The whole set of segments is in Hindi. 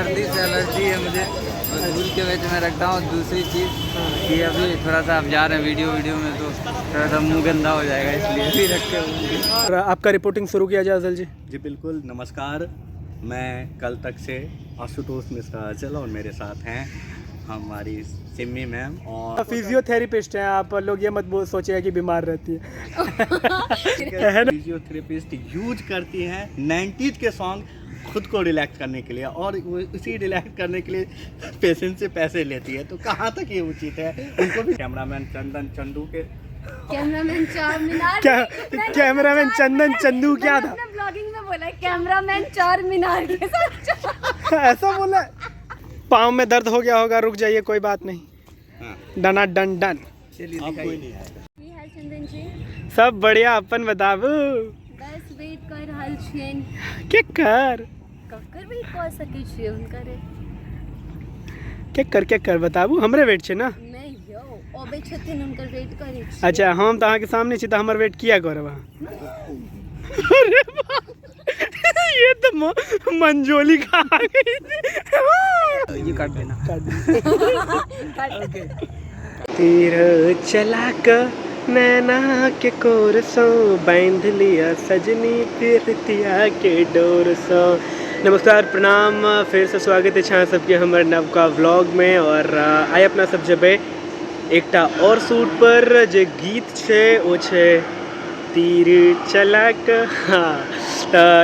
सर्दी से एलर्जी है मुझे, और धूल के वजह मैं रखता हूँ। दूसरी चीज़ कि अभी थोड़ा सा आप जा रहे हैं वीडियो में तो थोड़ा सा मुंह गंदा हो जाएगा, इसलिए भी रखे हुए। और आपका रिपोर्टिंग शुरू किया जाए अजल जी। जी बिल्कुल, नमस्कार। मैं कल तक से आशुतोष मिश्रा अचल और मेरे साथ हैं हमारी सिमी मैम और फिजियोथेरेपिस्ट हैं आप लोग, ये मत सोचिए कि बीमार रहती है। फिजियोथेरेपिस्ट यूज करती हैं 90s के सॉन्ग खुद को रिलैक्स करने के लिए, और वो उसी रिलैक्स करने के लिए पेशेंट से पैसे लेती है। तो कहाँ तक ये उचित है? उनको भी कैमरामैन चंदन चंदू के कैमरामैन चारमीनार क्या कैमरामैन चंदन चंदू क्या था? ब्लॉगिंग में बोला कैमरामैन चारमीनार के साथ। ऐसा बोला? पाँव में दर्द हो गया होगा, रुक जाइए, कोई बात नहीं। हाँ। डना डन डन। चलिए कोई नहीं आएगा। चंदन जी सब बढ़िया, अपन बताबू। बस वेट कर रहल छियन। के कर ककर वेट कर सकै छियै हुनकर? के कर बताबू, हमरे वेट छे ना। मैं यो ओबे छथिन हुनकर वेट करै छी। अच्छा, हम तो अहाँ के सामने छी तो हमर वेट किया करब अहाँ? अरे बाप, ये तो मंजोली खा गई। ये काट देना। तीर चला कर नैना के कोर सो बांध लिया सजनी प्रीतिया के डोर सो। नमस्कार, प्रणाम, फिर से स्वागत है छा सबके हमारे नवका व्लॉग में। और आए अपना सब जबे एकटा और सूट पर जे गीत छे वो छे तीर चला कर। हाँ,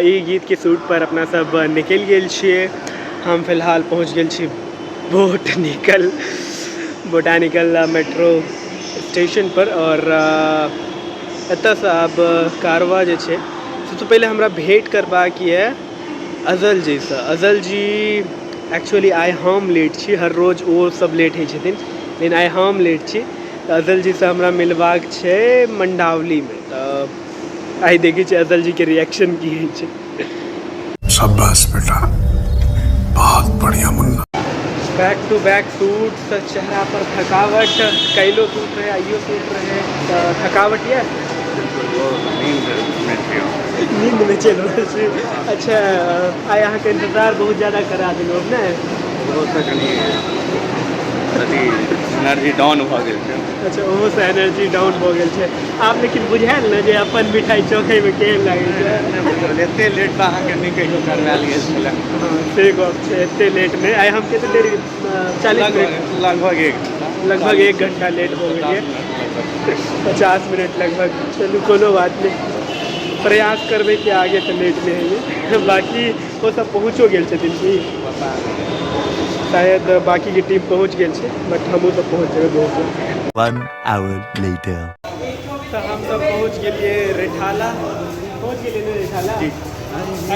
ये गीत के सूट पर अपना सब निकल गेल छिए। हम फिलहाल पहुँच गेल छी बोटानिकल मेट्रो स्टेशन पर। और एतऽ से अब कारवा जे छै सबसे पहले हमरा भेंट करबाक है अजल जी से। अजल जी एक्चुअली आइ हम लेट छी, हर रोज वो सब लेट होइ छथिन, लेकिन आइ हम लेट छी। तो अजल जी से हमरा मिलबाक छै मंडावली में। तो आइ देखै छी अजल जी के रिएक्शन की होइ छै। शाबाश बेटा, बहुत बढ़िया मुन्ना। बैक टू बैक सूट, चेहरा पर थकावट, कैलो सूट रहे, आइयो सूट रहे, तो थकावट है नींद में चल रहा है। अच्छा, आइ अहाँ के इंतजार बहुत ज़्यादा करा दिलौ ने। एनर्जी डाउन भ गेल छै। अच्छा, ओहो से एनर्जी डाउन हो गेल छै। आप लेकिन बुझायल ने जे अपन मिठाई चोखै में केहन लागै छै? एते लेट तऽ अहाँके नहि कहियो करवायल गेल छलै। हाँ, से गप छै, एते लेट में आइ हम कते देरी 40 मिनट लगभग 1 घंटा लेट हो गेलिए, 50 मिनट लगभग। चलू कोनो बात नहीं, प्रयास करबै कि आगे तो लेट नहीं है। बाकी वो सब पहुँचो गेल छथिन कि शायद बाकी की टीम पहुँच गेल छै, बट हमहूँ सब पहुँच जेबै बहुत जल्द। 1 hour later. तो हम सब पहुँच गेलिए रिठाला। पहुँच गेलिए ने रिठाला?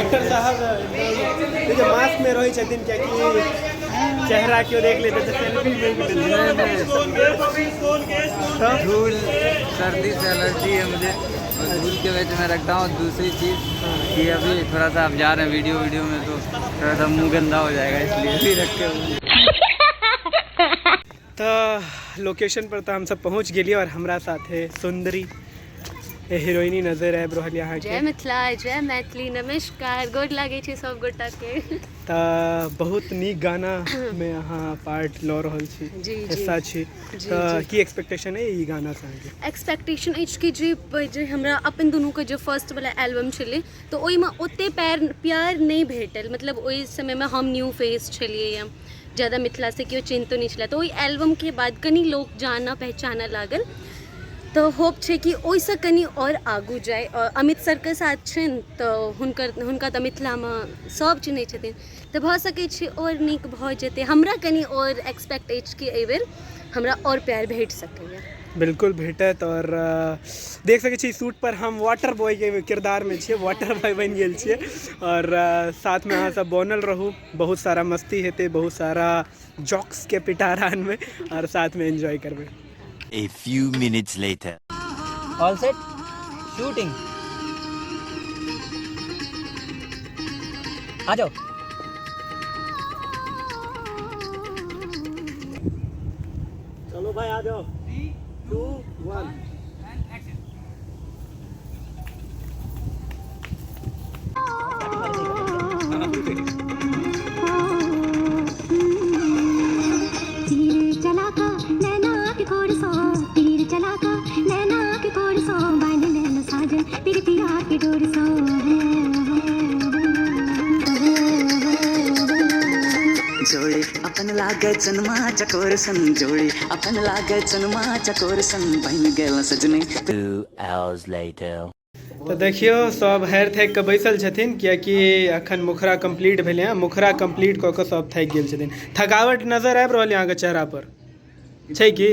एक्टर साहब देखिए मास्क में रही छथिन, क्या कि चेहरा क्यों देख लेते तो सेल्फी में भी धूल सर्दी से एलर्जी है मुझे, और धूल के वजह मैं रखता हूँ। दूसरी चीज़ कि अभी थोड़ा सा आप जा रहे हैं वीडियो में तो थोड़ा सा मुंह गंदा हो जाएगा, इसलिए भी रखे हुए। तो लोकेशन पर तो हम सब पहुँच गेलिए और हमारा साथ है सुंदरी हीरोइनी नजर है ब्रोहल यहाँ के। जय मिथिला, जय मैथिली, नमस्कार, गोड लागे छै सब गोटा के। तो बहुत नीक गाना में अहाँ पार्ट लऽ रहल छी, हिस्सा छी। तो की एक्सपेक्टेशन है ई गाना से? एक्सपेक्टेशन अछि कि जे हमरा अपन दुनू के जो फर्स्ट वाला एल्बम छलै तो ओहिमे ओते प्यार नहीं भेटल। मतलब ओहि समय में हम न्यू फेस छलिए, ज़्यादा मिथिला से केओ चिन्हतो नहीं छलै। तो ओहि एल्बम के बाद कनी लोग जाना पहचाना लागल। तो होप छै कि ओहिसँ कनी और आगू जाए। और अमित सर के साथ छन तो हुनका तो मिथिला में सब चिन्है छथिन, तो भऽ सकै छै और नीक भऽ जेतै। हमरा कनी और एक्सपेक्ट अछि कि एहि बेर हमरा और प्यार भेट सकैए। बिल्कुल भेटत। और देख सकै छी सूट पर हम वाटर बॉय के किरदार में छियै, वाटर बॉय बनि गेल छियै। और साथ में अहाँ सब बनल रहू, बहुत सारा मस्ती हेतै, बहुत सारा जॉक्स के पिटारान में, और साथ में एंजॉय करबै। A few minutes later. All set, shooting, आ जाओ। चलो भाई आ जाओ। 3, 2, 1 एक्शन। लागे जन्मा चकोर सन जोड़ी अपन लागे जन्मा चकोर सन बन गेल सजनी 2 hours later. तो देखियो सब हेर थैक के बैसल छथिन कियाकि अखन मुखरा कंप्लीट भेलै हैं। मुखरा कंप्लीट कऽ के सब थाकि गेल छथिन। थकावट नजर आबि रहल अहाँके चेहरा पर छै की?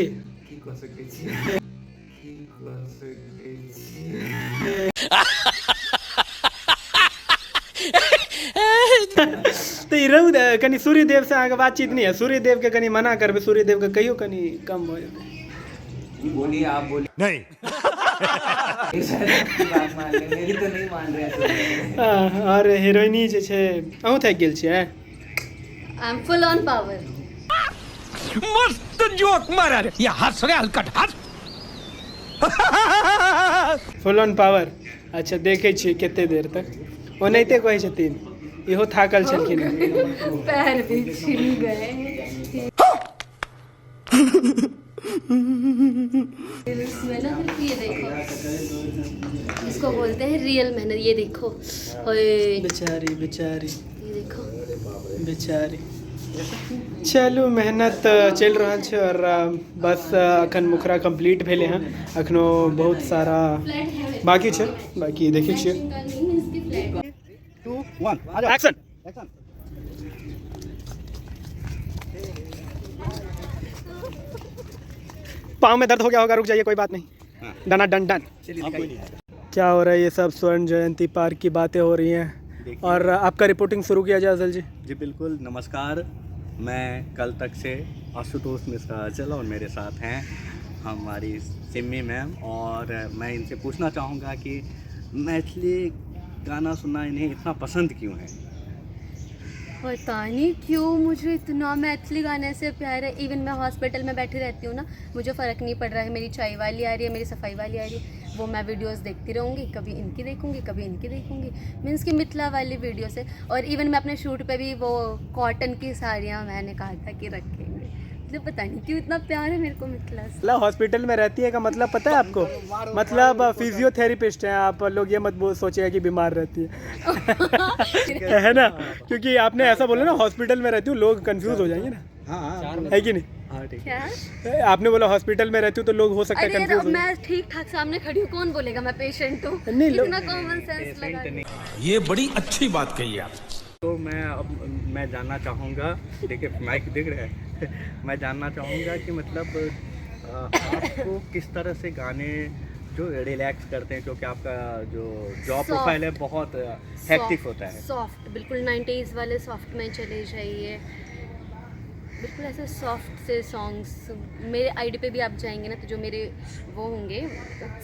तो ई रौद कनि सूर्यदेव से अहाँके बातचीत नहीं है? सूर्यदेव के कनि मना करबै, सूर्यदेव के कहियो कनि कम भऽ जेतै। बोलिए, आप बोलिए। नहीं बात मान ले, मेरी तो नहीं मान रहे। और हीरोइनी जे छै अहूँ थाकि गेल छियै? I am full on power. मस्त जोक मारा रे ये हंस रे हलकट हंस फुल ऑन पावर। अच्छा देखै छियै कते देर तक। ओनाहिते कहै छथिन इहो थाकल छलखिन हैं। पैर भी छिल गए इसमें ना। ये देखो, इसको बोलते हैं रियल मेहनत। ये देखो, ओए बेचारी बेचारी, ये देखो बेचारी। चलू मेहनत चल रहल छै और बस अखन मुखरा कंप्लीट भेले हैं। अखनो बहुत सारा बाकी छै, बाकी देखै छियै। 2 1 आ जाओ एक्शन। एक्शन। पाँव में दर्द हो गया होगा, रुक जाइए, कोई बात नहीं। डना डन डन। क्या हो रहा है? ये सब स्वर्ण जयंती पार्क की बातें हो रही हैं और आपका रिपोर्टिंग शुरू किया जाए अजल जी। जी बिल्कुल। नमस्कार, मैं कल तक से आशुतोष मिश्रा अजल और मेरे साथ हैं हमारी सिमी मैम। और मैं इनसे पूछना चाहूँगा कि मैथिली गाना सुनना इन्हें इतना पसंद क्यों है? पता नहीं क्यों मुझे इतना मैथिली गाने से प्यार है। इवन मैं हॉस्पिटल में बैठी रहती हूँ ना, मुझे फ़र्क नहीं पड़ रहा है मेरी चाय वाली आ रही है, मेरी सफाई वाली आ रही है, वो मैं वीडियोस देखती रहूँगी। कभी इनकी देखूँगी, कभी इनकी देखूँगी, मीन्स की मिथिला वाली वीडियो से। और इवन मैं अपने शूट पे भी वो कॉटन की साड़ियाँ मैंने कहा था कि रखेंगे। मुझे पता नहीं क्यों इतना प्यार है मेरे को मिथिला से। मतलब हॉस्पिटल में रहती है का मतलब पता है आपको? मतलब फिजियोथेरेपिस्ट हैं आप लोग, ये मत सोचिएगा कि बीमार रहती है है ना? क्योंकि आपने ऐसा बोला ना हॉस्पिटल में रहती हूँ, लोग कंफ्यूज हो जाएंगे ना। हाँ है कि नहीं? क्या आपने बोला हॉस्पिटल में रहती हूँ तो लोग हो सकता है अरे कंफ्यूज हो। मैं ठीक ठाक सामने खड़ी हूँ, कौन बोलेगा मैं पेशेंट हूँ? नहीं, इतना कॉमन सेंस लगा। ये बड़ी अच्छी बात कही आप। तो मैं जानना चाहूँगा, देखिए माइक दिख रहा है मैं जानना चाहूँगा कि मतलब आपको किस तरह से गाने जो रिलैक्स करते हैं, क्योंकि आपका जो जॉब प्रोफाइल है बहुत हेक्टिक होता है। सॉफ्ट, बिल्कुल 90s वाले सॉफ्ट में चले जाइए, बिल्कुल ऐसे सॉफ्ट से सॉन्ग्स। मेरे आईडी पे भी आप जाएंगे ना तो जो मेरे वो होंगे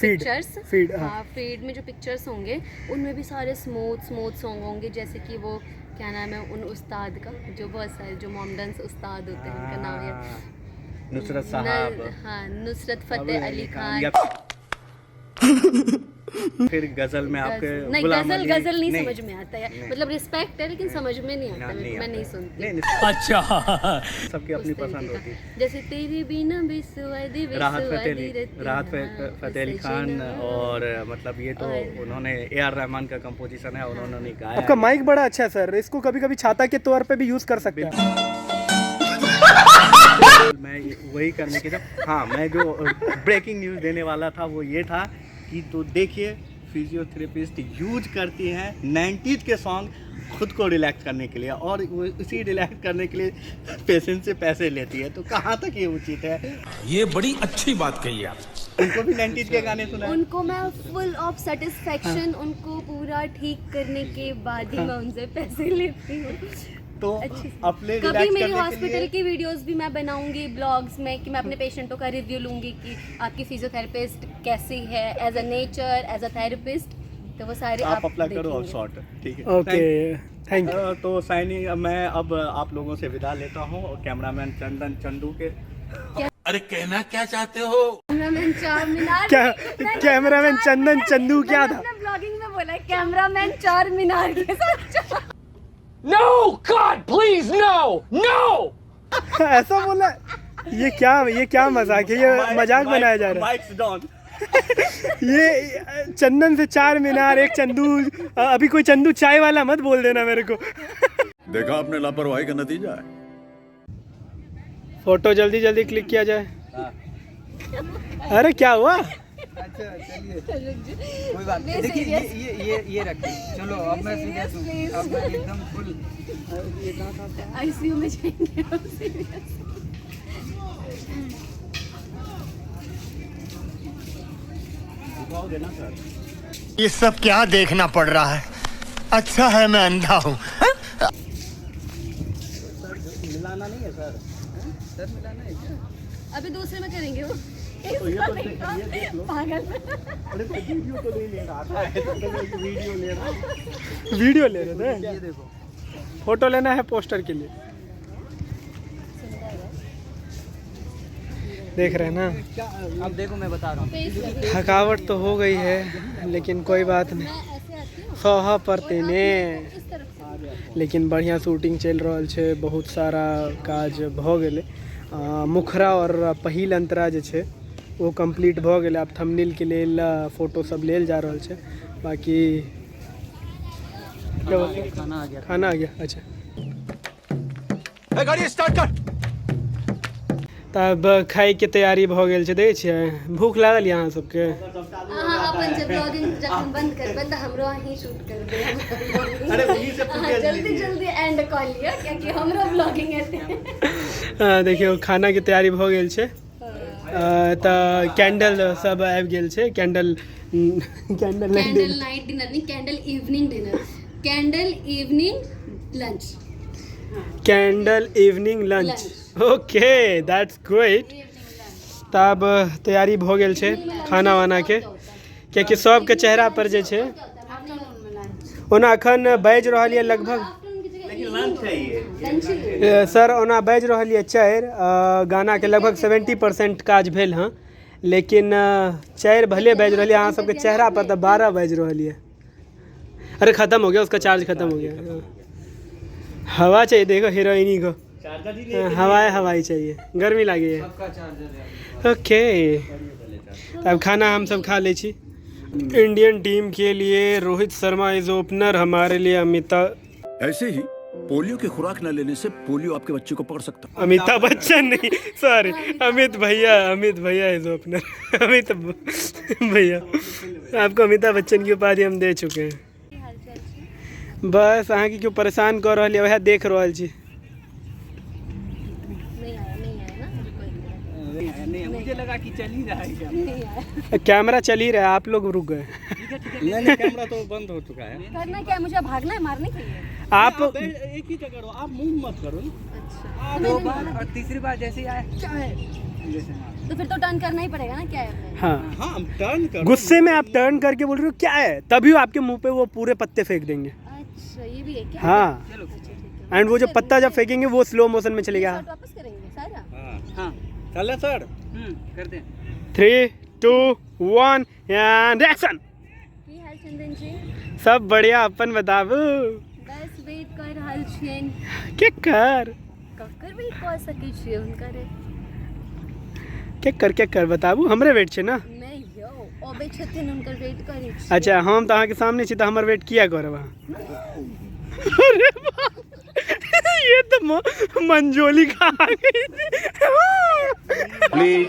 पिक्चर्स, फीड में जो पिक्चर्स होंगे उनमें भी सारे स्मूथ सॉन्ग होंगे। जैसे कि वो क्या नाम है उन उस्ताद का, जो बहुत सारे जो मॉम डांस उस्ताद होते हैं, उनका नाम है नुसरत साहब। हाँ, नुसरत फतेह अली खान। फिर गजल में आपके नहीं, गजल नहीं समझ में आता है। मतलब रिस्पेक्ट है लेकिन समझ में नहीं आता, मैं नहीं सुनती। अच्छा सबकी अपनी पसंद होती है। जैसे तेरे बिना बिस्वादी राहत फतेह अली खान। और मतलब ये तो उन्होंने AR रहमान का कंपोजिशन है, उन्होंने गाया। आपका माइक बड़ा अच्छा है सर, इसको कभी कभी छाता के तौर पे भी यूज कर सकते हैं। मैं वही करने की था। हाँ, मैं जो ब्रेकिंग न्यूज़ देने वाला था वो ये था कि तो देखिए फिजियोथेरेपिस्ट यूज करती हैं 90s के सॉन्ग खुद को रिलैक्स करने के लिए, और वो उसी रिलैक्स करने के लिए पेशेंट से पैसे लेती है। तो कहाँ तक ये उचित है? ये बड़ी अच्छी बात कही आप। उनको भी 90s के गाने सुना? उनको मैं फुल ऑफ सेटिस्फेक्शन उनको पूरा ठीक करने के बाद ही मैं उनसे पैसे लेती हूँ। तो अपने कभी मेरी हॉस्पिटल की वीडियोस भी मैं बनाऊंगी ब्लॉग्स में कि मैं अपने पेशेंटों का रिव्यू लूंगी कि आपकी फिजियोथेरेपिस्ट कैसी है as a nature, as a therapist. तो वो सारे आप अप्लाई करो और शॉर्ट, ठीक है? Okay, thank you. तो साइनी, मैं अब आप लोगों से विदा लेता हूँ और कैमरामैन चंदन चंदू के। अरे कहना क्या चाहते हो? कैमरामैन चार मीनार। क्या कैमरामैन चंदन चंदू क्या था? मैंने ब्लॉगिंग में बोला कैमरामैन चार मीनार के साथ। No, God, please, no. ऐसा बोला? ये क्या मजाक है? ये मजाक बनाया जा रहा है। Mics down. ये चंदन से चार मीनार, एक चंदू। अभी कोई चंदू चाय वाला मत बोल देना मेरे को। देखा आपने लापरवाही का नतीजा है। फोटो जल्दी जल्दी क्लिक किया जाए। अरे क्या हुआ? अच्छा चलिए कोई बात नहीं। देखिए ये रखिए। चलो अब मैं सीरियस हूँ, अब मैं एकदम फुल। ये कहाँ था? आईसीयू में जाएंगे हम सीरियस। ये सब क्या देखना पड़ रहा है? अच्छा है मैं अंधा हूँ। मिलाना नहीं है सर। सर मिलाना है क्या? अभी दूसरे में करेंगे वो। तो ये देख लो। पागल। अरे तो वीडियो तो नहीं ले रहा था, वीडियो ले रहा है। वीडियो ले रहे थे? ये देखो फोटो लेना है पोस्टर के लिए। देख रहे हैं ना? अब देखो मैं बता रहा हूँ। थकावट तो हो गई है लेकिन कोई बात नहीं, सोहा पड़ते ने। लेकिन बढ़िया शूटिंग चल रहा है, बहुत सारा काज भ गेले। मुखरा और पहिल अंतरा जे छे वो कंप्लीट भ गेले। अब थंबनेल के लेल फोटो सब लेल जा रहल छे। बाकी खाना आ गया। खाना आ गया। अच्छा गाड़ी स्टार्ट कर। तब खाए के तैयारी भ गेल छै। देखै छियै भूख लागल यहाँ सबके। अपन जब ब्लॉगिंग जब बंद करबे त हमरो अहीं शूट करबे। अरे वहीं से जल्दी जल्दी एंड कॉल लिया क्योंकि हमरो ब्लॉगिंग हेतै। देखियो खाना के तैयारी भ गेल छै। त कैंडल सब आबि गेल छै। कैंडल कैंडल नाइट डिनर नहीं, candle evening dinner, candle evening lunch. Candle evening lunch. Okay that's great. तब तैयारी भ गेल छै खाना वाना के, कियाकि सबके चेहरा पर जे छै ओना अखन बाजि रहल यऽ लगभग सर ओना बाजि रहल यऽ 4। गाना के लगभग 70% काज भेल हँ, लेकिन 4 भले बाजि रहल यऽ। अहाँ सबके चेहरा पर तो 12 बाजि रहल यऽ। अरे खत्म हो गया, उसका चार्ज खत्म हो गया। हवा चाहिए, देखो हीरोइनी को हवाई चाहिए, गर्मी लगी है। ओके अब खाना हम सब खा ले छी। इंडियन टीम के लिए रोहित शर्मा इज ओपनर, हमारे लिए ऐसे ही पोलियो की खुराक न लेने से पोलियो आपके बच्चे को पकड़ सकता। अमिताभ बच्चन नहीं, सॉरी अमित भैया इज ओपनर। अमित भैया, आपको अमिताभ बच्चन की उपाधि हम दे चुके हैं। बस अहाँ की क्यों परेशान कर रही है, वह देख रहा छी। नहीं मुझे लगा कि चल ही रहा है क्या? कैमरा चल ही रहा है, आप लोग रुक गए। नहीं कैमरा तो बंद हो चुका है। करना क्या है, मुझे भागना है मारने के लिए? आप एक ही जगह रहो, आप मूव मत करो ना। अच्छा 2 बार और तीसरी बार जैसे ही आया क्या है तो फिर तो टर्न करना ही पड़ेगा ना। क्या है? हाँ हाँ टर्न करो। गुस्से में आप टर्न करके बोल रहे हो क्या है, तभी वो आपके मुंह पे वो पूरे पत्ते फेंक देंगे। अच्छा ये भी है क्या? हाँ एंड वो जो पत्ता जब फेंकेंगे वो स्लो मोशन में चलेगा। वापस करेंगे सारा। हाँ चले सर। करते हैं। 3, 2, 1 एंड एक्शन। की हाल चंदन जी? सब बढ़िया, अपन बताबू। बस वेट कर रहल छियन। के कर ककर वेट कर सकै छियै हुनका रे? के कर बताबू, हमरे वेट छे ना। मैं यो ओबे छथिन हुनकर वेट करै छी। अच्छा हम तो अहाँ के सामने छी तो हमर वेट किया करब अहाँ? अरे बाप, ये तो मंजोली का आ गई। प्लीज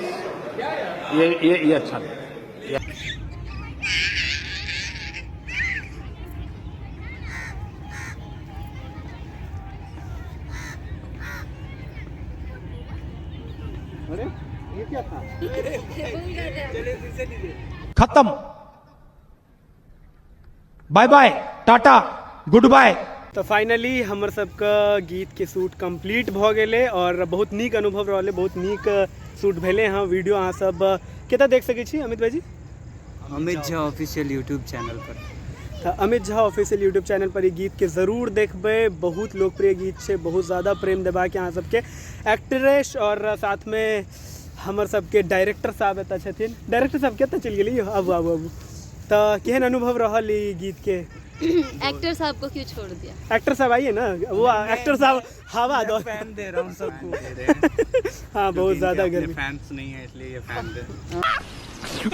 ये अच्छा अरे ये क्या था? खत्म। Bye bye, tata, good bye. तो फाइनली हमर सबका गीत के शूट कंप्लीट भ गेले और बहुत नीक अनुभव रहले, बहुत नीक शूट भेले। हाँ वीडियो अहाँ सब केतना देख सकै छी अमित भाईजी? Amit Jha official YouTube channel पर। तो Amit Jha official YouTube channel पर ये गीत के जरूर देखबे। बहुत लोकप्रिय गीत है, बहुत ज़्यादा प्रेम देबा के अहाँ सबके एक्ट्रेस और साथ में हमर सबके डायरेक्टर साहब एतऽ छथिन। डायरेक्टर साहब केतना चलि गेली आबू। तो केहन अनुभव रहल ई गीत के? एक्टर साहब को क्यों छोड़ दिया? एक्टर साहब आइए ना, वो एक्टर साहब हवा दो। फैन दे रहा हूँ सबको। हाँ बहुत ज़्यादा गर्मी। फैंस नहीं है इसलिए ये फैन दे।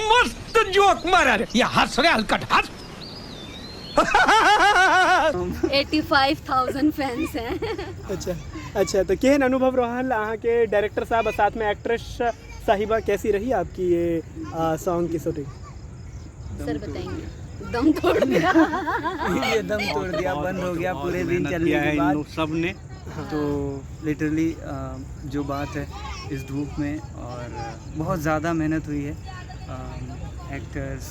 मस्त जोक मारा रे, ये हंस रहे हलकट हंस। 85,000 फैंस हैं। अच्छा अच्छा, तो केहन अनुभव रहल अहाँ के डायरेक्टर साहब और साथ में एक्ट्रेस साहिबा, कैसी रही आपकी ये सॉन्ग की शूटिंग? सर बताएंगे। दम तोड़ दिया। ये दम तोड़ दिया, बंद हो गया पूरे दिन चलने के बाद सब ने। तो लिटरली जो बात है इस धूप में, और बहुत ज़्यादा मेहनत हुई है, एक्टर्स,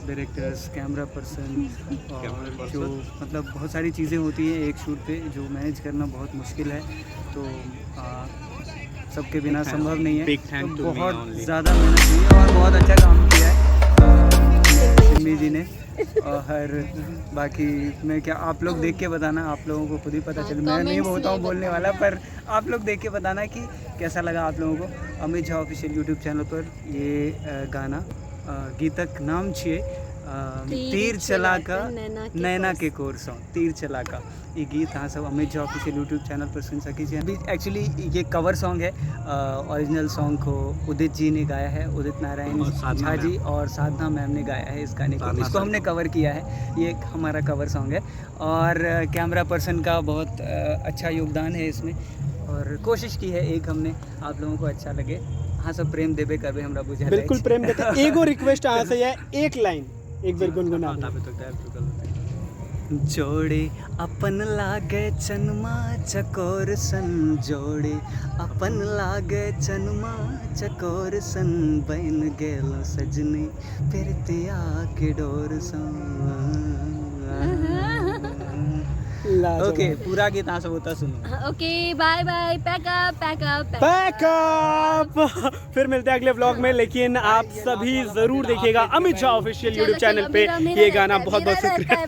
डायरेक्टर्स, कैमरा पर्सन, और जो मतलब बहुत सारी चीज़ें होती हैं एक शूट पे जो मैनेज करना बहुत मुश्किल है। तो सबके बिना संभव नहीं है। तो बहुत ज़्यादा मेहनत हुई है और बहुत अच्छा काम किया है सिमी जी ने। और बाकी मैं क्या, आप लोग देख के बताना, आप लोगों को खुद ही पता चले। मैं नहीं होता हूँ बोलने वाला, पर आप लोग देख के बताना कि कैसा लगा आप लोगों को। Amit Jha official YouTube channel पर ये गाना गीतक नाम छे तीर चलाका नैना के कोर सॉन्ग, तीर चलाका। ये गीत हाँ सब Amit Jha official YouTube channel पर सुन सकी छी। अभी एक्चुअली ये कवर सॉन्ग है, ओरिजिनल सॉन्ग को उदित जी ने गाया है, उदित नारायण झा जी और साधना मैम ने गाया है इस गाने को। इसको हमने कवर किया है, ये एक हमारा कवर सॉन्ग है। और कैमरा पर्सन का बहुत अच्छा योगदान है इसमें, और कोशिश की है एक हमने आप लोगों को अच्छा लगे। हाँ सब प्रेम देबे करबे हमरा बुझा। बिल्कुल प्रेम देते। एगो रिक्वेस्ट अहाँ से है, एक लाइन एक बार गुनगुना जोड़े अपन लागे चनमा चकोर सन, जोड़े अपन लागे चनमा चकोर सन, बन गेलो सजनी फिरतिया के डोर सन। ओके, पूरा गीत आप सब होता सुनो। Okay bye bye, pack up pack up pack up. फिर मिलते हैं अगले व्लॉग में, लेकिन आप सभी जरूर देखिएगा Amit Jha official YouTube channel पे ये गाना। बहुत बहुत शुक्रिया।